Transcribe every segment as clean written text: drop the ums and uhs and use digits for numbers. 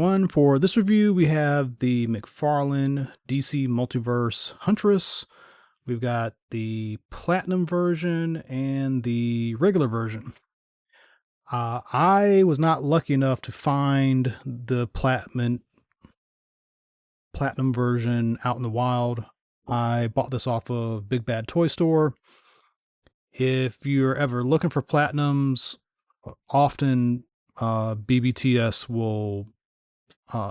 everyone. For this review, we have the McFarlane DC Multiverse Huntress. We've got the Platinum version and the regular version. I was not lucky enough to find the Platinum version out in the wild. I bought this off of Big Bad Toy Store. If you're ever looking for Platinums, often BBTS will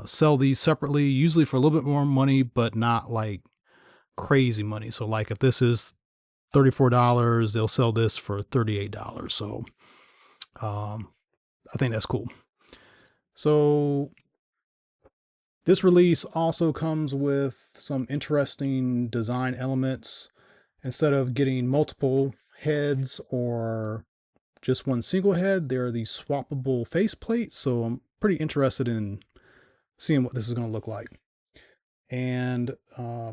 sell these separately, usually for a little bit more money, but not like crazy money. So like if this is $34, they'll sell this for $38. So I think that's cool. So this release also comes with some interesting design elements. Instead of getting multiple heads or just one single head, there are these swappable face plates. So I'm pretty interested in seeing what this is going to look like. And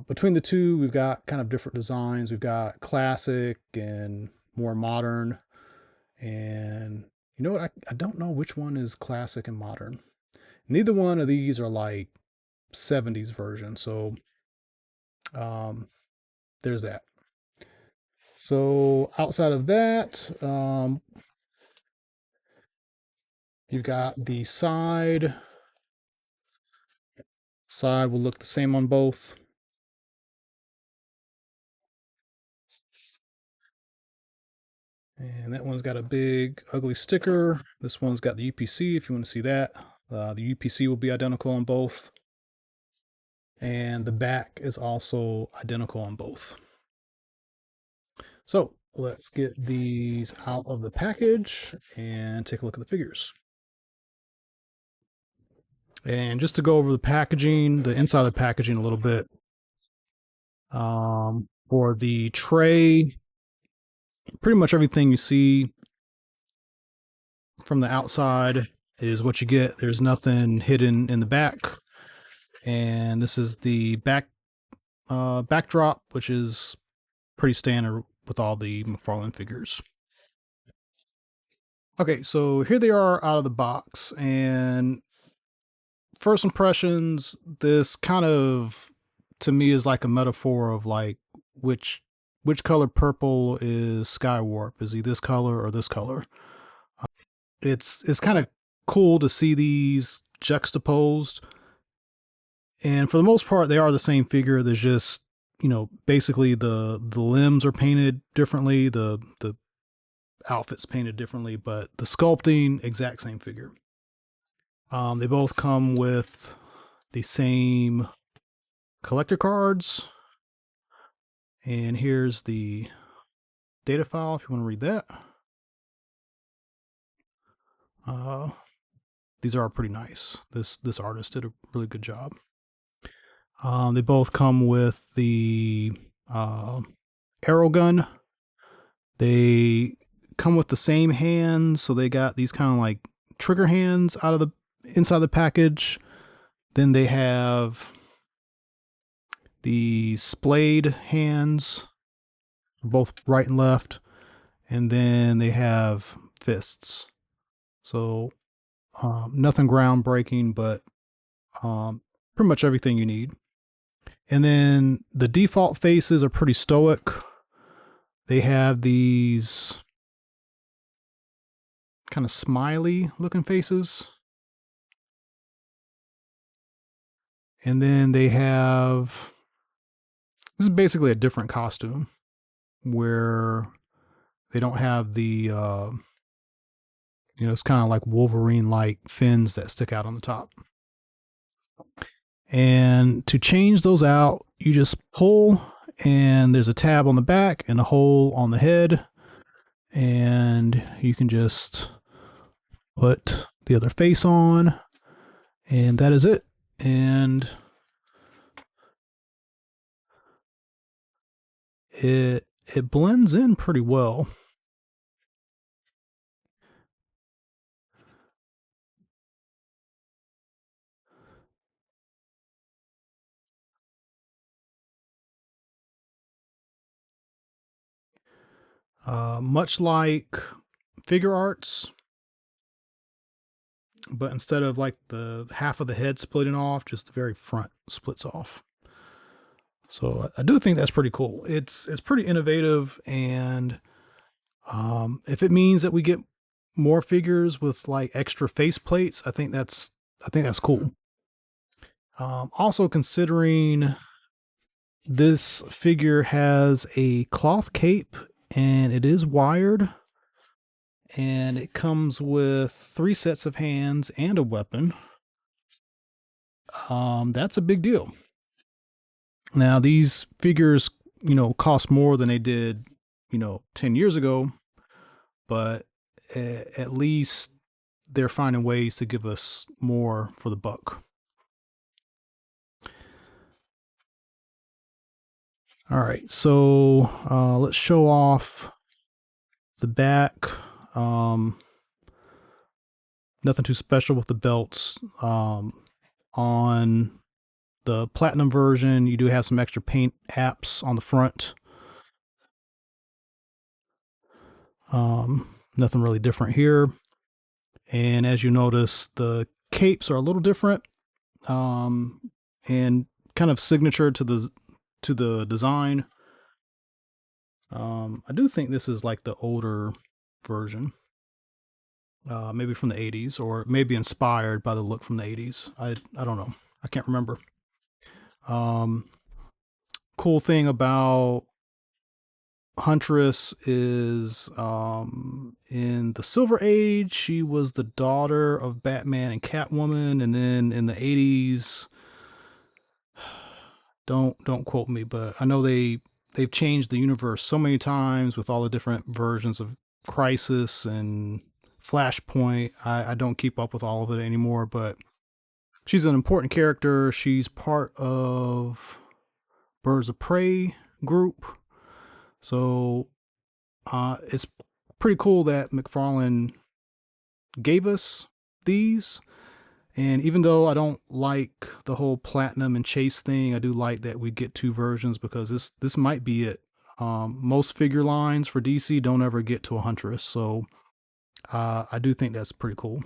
between the two, we've got kind of different designs. We've got classic and more modern. And you know what? I don't know which one is classic and modern. Neither one of these are like 70s version. So there's that. So outside of that, you've got the side. Side will look the same on both. And that one's got a big ugly sticker. This one's got the UPC if you want to see that. The UPC will be identical on both. And the back is also identical on both. So let's get these out of the package and take a look at the figures. And just to go over the packaging, the inside of the packaging a little bit. For the tray, pretty much everything you see from the outside is what you get. There's nothing hidden in the back. And this is the backdrop, which is pretty standard with all the McFarlane figures. Okay, so here they are out of the box, and first impressions, this kind of, to me, is like a metaphor of like which color purple is Skywarp. Is he this color or this color? It's kind of cool to see these juxtaposed. And for the most part, they are the same figure. There's just, you know, basically the limbs are painted differently, the outfits painted differently, but the sculpting, exact same figure. They both come with the same collector cards. And here's the data file if you want to read that. These are pretty nice. This artist did a really good job. They both come with the arrow gun. They come with the same hands, so they got these kind of like trigger hands out of the inside the package. Then they have the splayed hands, both right and left, and then they have fists. So nothing groundbreaking, but pretty much everything you need. And then the default faces are pretty stoic. They have these kind of smiley looking faces. And then they have, this is basically a different costume where they don't have the, you know, it's kind of like Wolverine-like fins that stick out on the top. And to change those out, you just pull, and there's a tab on the back and a hole on the head. And you can just put the other face on, and that is it. And it blends in pretty well. Much like figure arts, but instead of like the half of the head splitting off, just the very front splits off. So I do think that's pretty cool. It's pretty innovative, and if it means that we get more figures with like extra face plates, I think that's cool. Also considering this figure has a cloth cape and it is wired, and it comes with 3 sets of hands and a weapon. That's a big deal. Now these figures, cost more than they did, 10 years ago, but at least they're finding ways to give us more for the buck. All right, so let's show off the back. Nothing too special with the belts. On the platinum version, you do have some extra paint apps on the front. Nothing really different here. And as you notice, the capes are a little different, and kind of signature to the design. I do think this is like the older version, maybe from the 80s, or maybe inspired by the look from the 80s. I don't know. I can't remember. Cool thing about Huntress is in the Silver Age, she was the daughter of Batman and Catwoman, and then in the 80s, don't quote me, but I know they've changed the universe so many times with all the different versions of Crisis and Flashpoint. I don't keep up with all of it anymore, but she's an important character. She's part of Birds of Prey group. So it's pretty cool that McFarlane gave us these. And even though I don't like the whole platinum and chase thing, I do like that we get 2 versions, because this might be it. Most figure lines for DC don't ever get to a Huntress, so I do think that's pretty cool.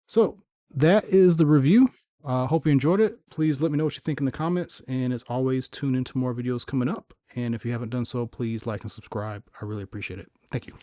So that is the review. Hope you enjoyed it. Please let me know what you think in the comments, and as always, tune into more videos coming up. And if you haven't done so, please like and subscribe. I really appreciate it. Thank you.